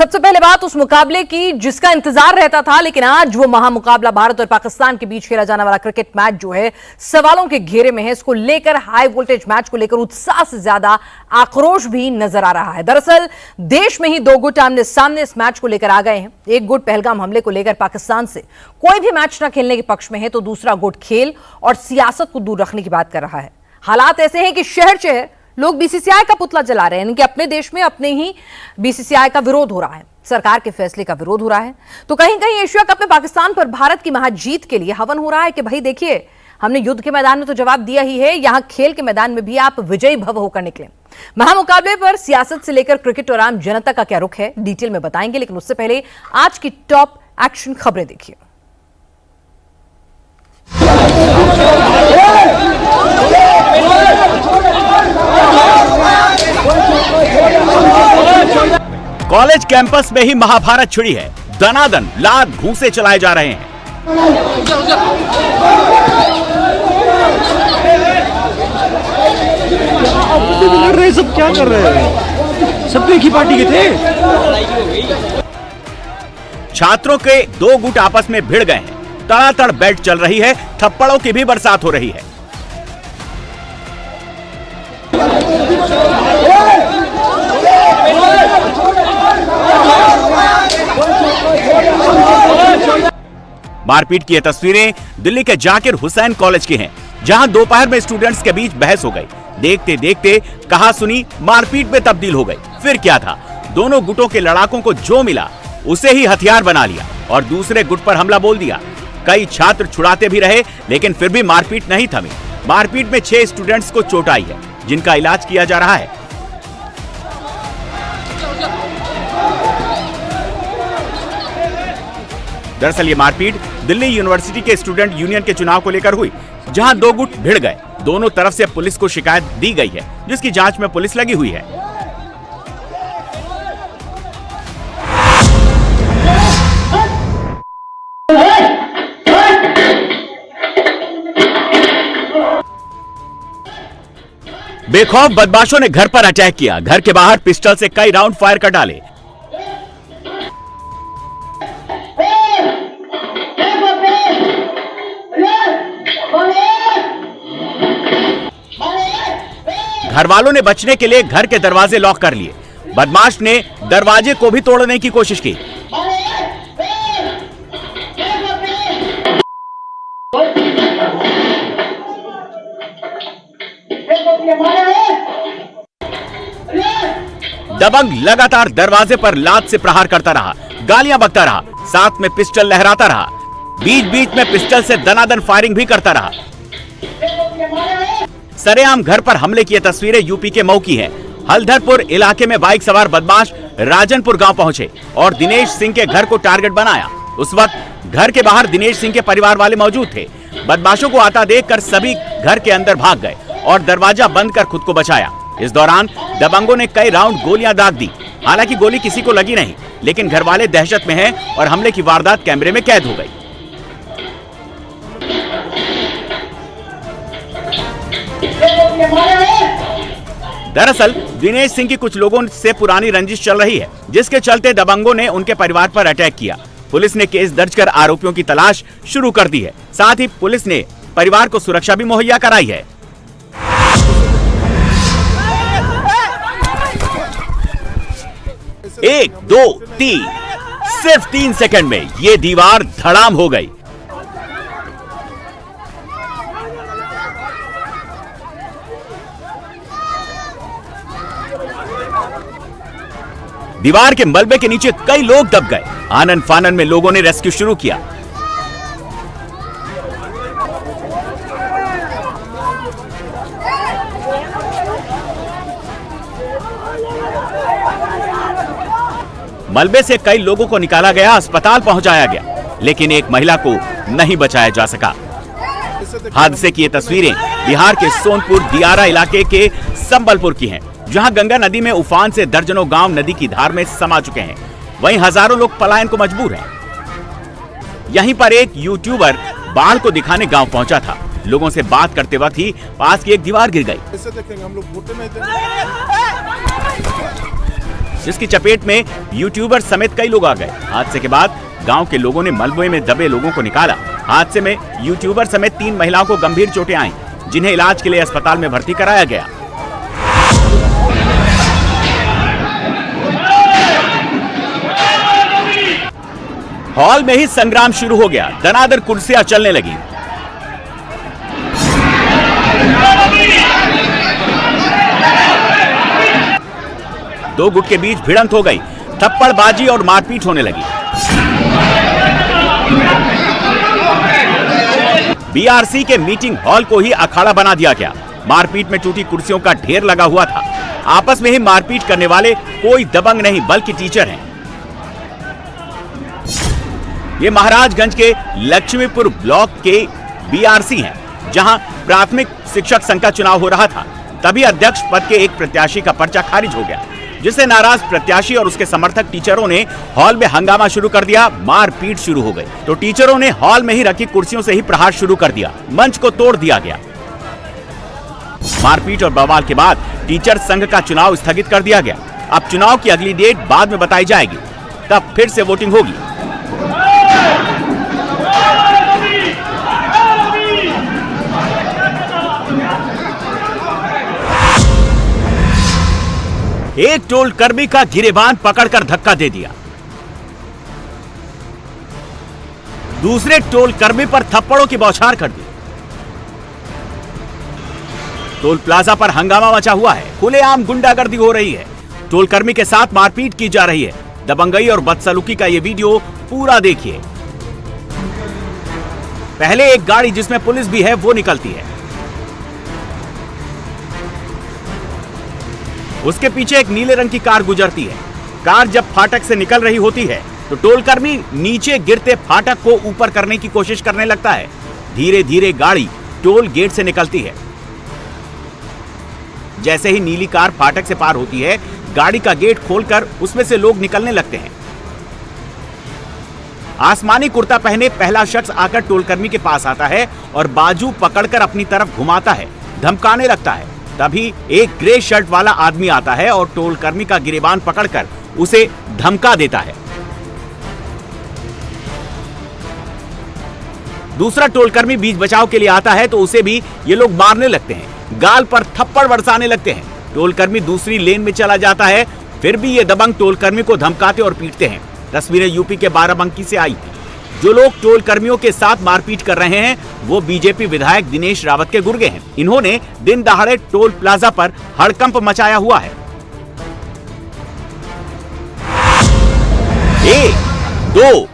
सबसे पहले बात उस मुकाबले की जिसका इंतजार रहता था, लेकिन आज वो महामुकाबला भारत और पाकिस्तान के बीच खेला जाने वाला क्रिकेट मैच जो है सवालों के घेरे में है। इसको लेकर हाई वोल्टेज मैच को लेकर उत्साह से ज्यादा आक्रोश भी नजर आ रहा है। दरअसल देश में ही दो गुट आमने सामने इस मैच को लेकर आ गए हैं। एक गुट पहलगाम हमले को लेकर पाकिस्तान से कोई भी मैच न खेलने के पक्ष में है, तो दूसरा गुट खेल और सियासत को दूर रखने की बात कर रहा है। हालात ऐसे हैं कि शहर शहर लोग बीसीसीआई का पुतला जला रहे हैं। इनके अपने देश में अपने ही बीसीसीआई का विरोध हो रहा है, सरकार के फैसले का विरोध हो रहा है। तो कहीं कहीं एशिया कप में पाकिस्तान पर भारत की महाजीत के लिए हवन हो रहा है कि भाई देखिए, हमने युद्ध के मैदान में तो जवाब दिया ही है, यहां खेल के मैदान में भी आप विजयी भव होकर निकले। महामुकाबले पर सियासत से लेकर क्रिकेट और आम जनता का क्या रुख है, डिटेल में बताएंगे, लेकिन उससे पहले आज की टॉप एक्शन खबरें देखिए। कॉलेज कैंपस में ही महाभारत छिड़ी है। दनादन लात घूंसे चलाए जा रहे हैं। सब क्या कर रहे हैं? सब तो एक ही पार्टी के थे। छात्रों के दो गुट आपस में भिड़ गए हैं। तड़ातड़ बैट चल रही है, थप्पड़ों की भी बरसात हो रही है। मारपीट की ये तस्वीरें दिल्ली के जाकिर हुसैन कॉलेज की हैं, जहां दोपहर में स्टूडेंट्स के बीच बहस हो गई। देखते देखते कहा सुनी मारपीट में तब्दील हो गई। फिर क्या था, दोनों गुटों के लड़ाकों को जो मिला उसे ही हथियार बना लिया और दूसरे गुट पर हमला बोल दिया। कई छात्र छुड़ाते भी रहे, लेकिन फिर भी मारपीट नहीं थमी। मारपीट में 6 स्टूडेंट्स को चोट आई है, जिनका इलाज किया जा रहा है। दरअसल ये मारपीट दिल्ली यूनिवर्सिटी के स्टूडेंट यूनियन के चुनाव को लेकर हुई, जहां दो गुट भिड़ गए। दोनों तरफ से पुलिस को शिकायत दी गई है, जिसकी जांच में पुलिस लगी हुई है। बेखौफ बदमाशों ने घर पर अटैक किया। घर के बाहर पिस्टल से कई राउंड फायर कर डाले। घर वालों ने बचने के लिए घर के दरवाजे लॉक कर लिए। बदमाश ने दरवाजे को भी तोड़ने की कोशिश की। दबंग लगातार दरवाजे पर लात से प्रहार करता रहा, गालियां बकता रहा, साथ में पिस्टल लहराता रहा। बीच बीच में पिस्टल से दनादन फायरिंग भी करता रहा। सरेआम घर पर हमले की तस्वीरें यूपी के मऊ की है। हल्दरपुर इलाके में बाइक सवार बदमाश राजनपुर गांव पहुंचे और दिनेश सिंह के घर को टारगेट बनाया। उस वक्त घर के बाहर दिनेश सिंह के परिवार वाले मौजूद थे। बदमाशों को आता देखकर सभी घर के अंदर भाग गए और दरवाजा बंद कर खुद को बचाया। इस दौरान दबंगों ने कई राउंड गोलियां दाग दी। हालांकि गोली किसी को लगी नहीं, लेकिन घर वाले दहशत में हैं और हमले की वारदात कैमरे में कैद हो गई। दरअसल दिनेश सिंह की कुछ लोगों से पुरानी रंजिश चल रही है, जिसके चलते दबंगों ने उनके परिवार पर अटैक किया। पुलिस ने केस दर्ज कर आरोपियों की तलाश शुरू कर दी है। साथ ही पुलिस ने परिवार को सुरक्षा भी मुहैया कराई है। एक, दो, तीन, सिर्फ 3 सेकंड में ये दीवार धड़ाम हो गई। दीवार के मलबे के नीचे कई लोग दब गए। आनन फानन में लोगों ने रेस्क्यू शुरू किया। मलबे से कई लोगों को निकाला गया, अस्पताल पहुंचाया गया, लेकिन एक महिला को नहीं बचाया जा सका। हादसे की ये तस्वीरें बिहार के सोनपुर दियारा इलाके के संबलपुर की हैं, जहां गंगा नदी में उफान से दर्जनों गांव नदी की धार में समा चुके हैं। वहीं हजारों लोग पलायन को मजबूर हैं। यहीं पर एक यूट्यूबर बाढ़ को दिखाने गांव पहुंचा था। लोगों से बात करते वक्त ही पास की एक दीवार गिर गई। जिसकी चपेट में यूट्यूबर समेत कई लोग आ गए। हादसे के बाद गांव के लोगों ने मलबे में दबे लोगों को निकाला। हादसे में यूट्यूबर समेत 3 महिलाओं को गंभीर चोटें आईं, जिन्हें इलाज के लिए अस्पताल में भर्ती कराया गया। हॉल में ही संग्राम शुरू हो गया। दनादर कुर्सियां चलने लगी। दो गुट के बीच भिड़ंत हो गई। थप्पड़बाजी और मारपीट होने लगी। बीआरसी के मीटिंग हॉल को ही अखाड़ा बना दिया गया। मारपीट में टूटी कुर्सियों का ढेर लगा हुआ था। आपस में ही मारपीट करने वाले कोई दबंग नहीं बल्कि टीचर हैं। ये महाराजगंज के लक्ष्मीपुर ब्लॉक के बीआरसी हैं, जहां प्राथमिक शिक्षक संघ का चुनाव हो रहा था। तभी अध्यक्ष पद के एक प्रत्याशी का पर्चा खारिज हो गया, जिससे नाराज प्रत्याशी और उसके समर्थक टीचरों ने हॉल में हंगामा शुरू कर दिया। मारपीट शुरू हो गई तो टीचरों ने हॉल में ही रखी कुर्सियों से ही प्रहार शुरू कर दिया। मंच को तोड़ दिया गया। मारपीट और बवाल के बाद टीचर संघ का चुनाव स्थगित कर दिया गया। अब चुनाव की अगली डेट बाद में बताई जाएगी, तब फिर से वोटिंग होगी। एक टोल कर्मी का गिरेबान पकड़कर धक्का दे दिया। दूसरे टोल कर्मी पर थप्पड़ों की बौछार कर दी। टोल प्लाजा पर हंगामा मचा हुआ है। खुलेआम गुंडागर्दी हो रही है। टोल कर्मी के साथ मारपीट की जा रही है। दबंगई और बदसलूकी का यह वीडियो पूरा देखिए। पहले एक गाड़ी जिसमें पुलिस भी है वो निकलती है। उसके पीछे एक नीले रंग की कार गुजरती है। कार जब फाटक से निकल रही होती है तो टोलकर्मी नीचे गिरते फाटक को ऊपर करने की कोशिश करने लगता है। धीरे धीरे गाड़ी टोल गेट से निकलती है। जैसे ही नीली कार फाटक से पार होती है, गाड़ी का गेट खोलकर उसमें से लोग निकलने लगते हैं। आसमानी कुर्ता पहने पहला शख्स आकर टोलकर्मी के पास आता है और बाजू पकड़कर अपनी तरफ घुमाता है, धमकाने लगता है। तभी एक ग्रे शर्ट वाला आदमी आता है और टोलकर्मी का गिरेबान पकड़कर उसे धमका देता है। दूसरा टोलकर्मी बीच बचाव के लिए आता है तो उसे भी ये लोग मारने लगते हैं। गाल पर थप्पड़ बरसाने लगते हैं। टोलकर्मी दूसरी लेन में चला जाता है। फिर भी ये दबंग टोलकर्मी को धमकाते और पीटते हैं। तस्वीरें यूपी के बाराबंकी से आई हैं। जो लोग टोल कर्मियों के साथ मारपीट कर रहे हैं वो बीजेपी विधायक दिनेश रावत के गुर्गे हैं। इन्होंने दिन दहाड़े टोल प्लाजा पर हड़कंप मचाया हुआ है। 1, 2,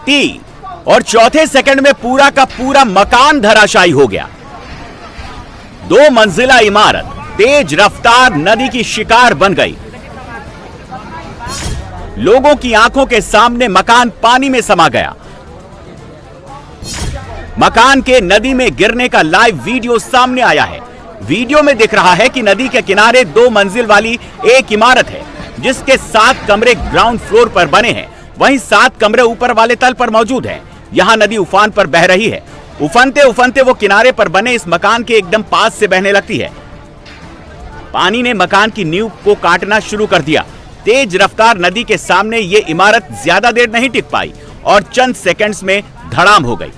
3 और चौथे सेकंड में पूरा का पूरा मकान धराशायी हो गया। 2 मंजिला इमारत तेज रफ्तार नदी की शिकार बन गई। लोगों की आंखों के सामने मकान पानी में समा गया। मकान के नदी में गिरने का लाइव वीडियो सामने आया है। वीडियो में दिख रहा है कि नदी के किनारे 2 मंजिल वाली एक इमारत है, जिसके 7 कमरे ग्राउंड फ्लोर पर बने हैं। वहीं 7 कमरे ऊपर वाले तल पर मौजूद हैं। यहां नदी उफान पर बह रही है। उफनते उफनते वो किनारे पर बने इस मकान के एकदम पास से बहने लगती है। पानी ने मकान की नींव को काटना शुरू कर दिया। तेज रफ्तार नदी के सामने ये इमारत ज्यादा देर नहीं टिक पाई और चंद सेकंड्स में धड़ाम हो गई।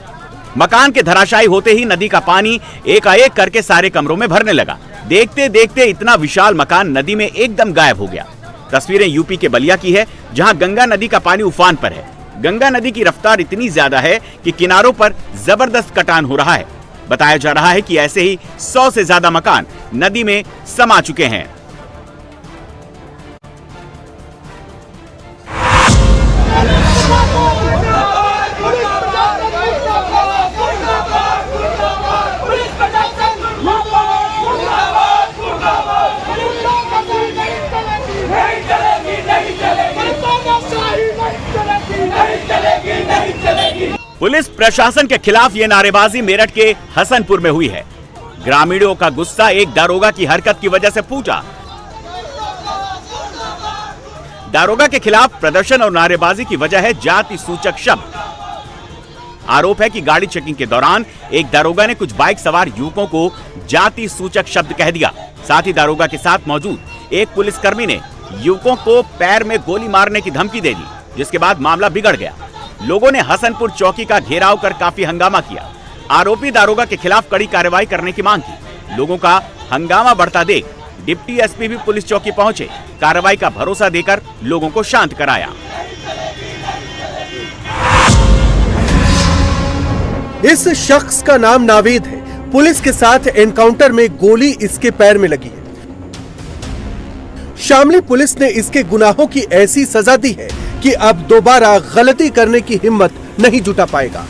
मकान के धराशायी होते ही नदी का पानी एकाएक करके सारे कमरों में भरने लगा। देखते देखते इतना विशाल मकान नदी में एकदम गायब हो गया। तस्वीरें यूपी के बलिया की है, जहां गंगा नदी का पानी उफान पर है। गंगा नदी की रफ्तार इतनी ज्यादा है कि किनारों पर जबरदस्त कटान हो रहा है। बताया जा रहा है कि ऐसे ही 100 से ज्यादा मकान नदी में समा चुके हैं। पुलिस प्रशासन के खिलाफ ये नारेबाजी मेरठ के हसनपुर में हुई है। ग्रामीणों का गुस्सा एक दारोगा की हरकत की वजह से फूटा। दारोगा के खिलाफ प्रदर्शन और नारेबाजी की वजह है जाति सूचक शब्द। आरोप है कि गाड़ी चेकिंग के दौरान एक दारोगा ने कुछ बाइक सवार युवकों को जाति सूचक शब्द कह दिया। साथ ही दारोगा के साथ मौजूद एक पुलिसकर्मी ने युवकों को पैर में गोली मारने की धमकी दे दी, जिसके बाद मामला बिगड़ गया। लोगों ने हसनपुर चौकी का घेराव कर काफी हंगामा किया। आरोपी दारोगा के खिलाफ कड़ी कार्रवाई करने की मांग की। लोगों का हंगामा बढ़ता देख डिप्टी एसपी भी पुलिस चौकी पहुंचे, कार्रवाई का भरोसा देकर लोगों को शांत कराया। इस शख्स का नाम नावेद है। पुलिस के साथ एनकाउंटर में गोली इसके पैर में लगी है। शामली पुलिस ने इसके गुनाहों की ऐसी सजा दी है कि अब दोबारा गलती करने की हिम्मत नहीं जुटा पाएगा।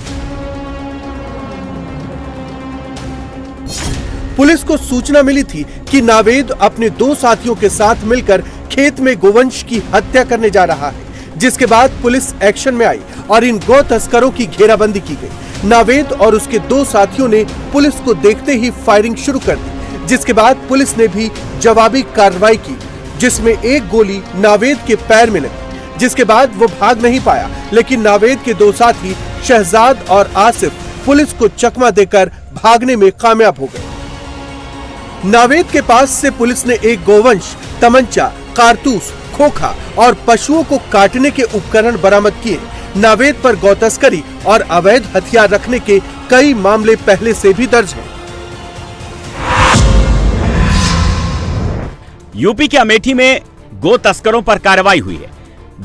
पुलिस को सूचना मिली थी कि नावेद अपने 2 साथियों के साथ मिलकर खेत में गोवंश की हत्या करने जा रहा है, जिसके बाद पुलिस एक्शन में आई और इन गौ तस्करों की घेराबंदी की गई। नावेद और उसके 2 साथियों ने पुलिस को देखते ही फायरिंग शुरू कर दी, जिसके बाद पुलिस ने भी जवाबी कार्रवाई की, जिसमें एक गोली नावेद के पैर में लगी, जिसके बाद वो भाग नहीं पाया। लेकिन नावेद के 2 साथी शहजाद और आसिफ पुलिस को चकमा देकर भागने में कामयाब हो गए। नावेद के पास से पुलिस ने एक गोवंश, तमंचा, कारतूस, खोखा और पशुओं को काटने के उपकरण बरामद किए। नावेद पर गौ तस्करी और अवैध हथियार रखने के कई मामले पहले से भी दर्ज हैं। यूपी के अमेठी में गो तस्करों पर कार्रवाई हुई है।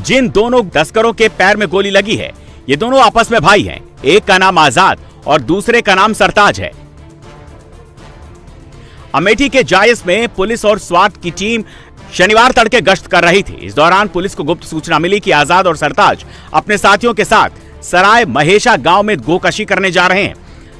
जिन दोनों तस्करों के पैर में गोली लगी है, ये दोनों आपस में भाई हैं। एक का नाम आजाद और दूसरे का नाम सरताज है। अमेठी के जायस में पुलिस और स्वाट की टीम शनिवार तड़के गश्त कर रही थी। इस दौरान पुलिस को गुप्त सूचना मिली कि आजाद और सरताज अपने साथियों के साथ सराय महेशा गांव में गोकशी करने जा रहे हैं।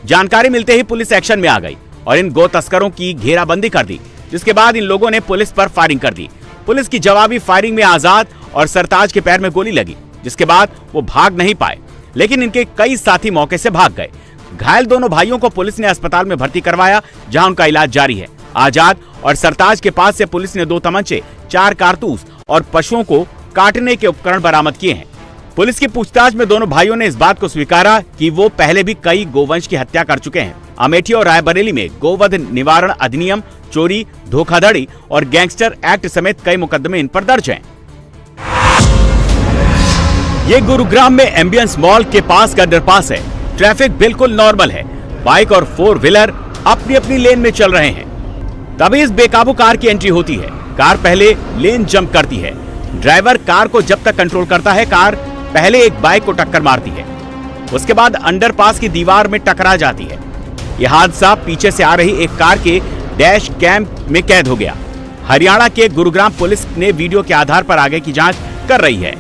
जानकारी मिलते ही पुलिस एक्शन में आ गई और इन गो तस्करों की घेराबंदी कर दी, जिसके बाद इन लोगों ने पुलिस पर फायरिंग कर दी। पुलिस की जवाबी फायरिंग में आजाद और सरताज के पैर में गोली लगी, जिसके बाद वो भाग नहीं पाए, लेकिन इनके कई साथी मौके से भाग गए। घायल दोनों भाइयों को पुलिस ने अस्पताल में भर्ती करवाया, जहां उनका इलाज जारी है। आजाद और सरताज के पास से पुलिस ने 2 तमंचे, 4 कारतूस और पशुओं को काटने के उपकरण बरामद किए हैं। पुलिस की पूछताछ में दोनों भाइयों ने इस बात को स्वीकारा कि वो पहले भी कई गोवंश की हत्या कर चुके हैं। अमेठी और रायबरेली में गोवध निवारण अधिनियम, चोरी, धोखाधड़ी और गैंगस्टर एक्ट समेत कई मुकदमे इन पर दर्ज हैं। ये गुरुग्राम में एम्बियंस मॉल के पास का अंडरपास है। ट्रैफिक बिल्कुल नॉर्मल है। बाइक और 4 व्हीलर अपनी अपनी लेन में चल रहे हैं। तभी इस बेकाबू कार की एंट्री होती है। कार पहले लेन जंप करती है। ड्राइवर कार को जब तक कंट्रोल करता है, कार पहले एक बाइक को टक्कर मारती है, उसके बाद अंडरपास की दीवार में टकरा जाती है। यह हादसा पीछे से आ रही एक कार के डैश कैम में कैद हो गया। हरियाणा के गुरुग्राम पुलिस ने वीडियो के आधार पर आगे की जांच कर रही है।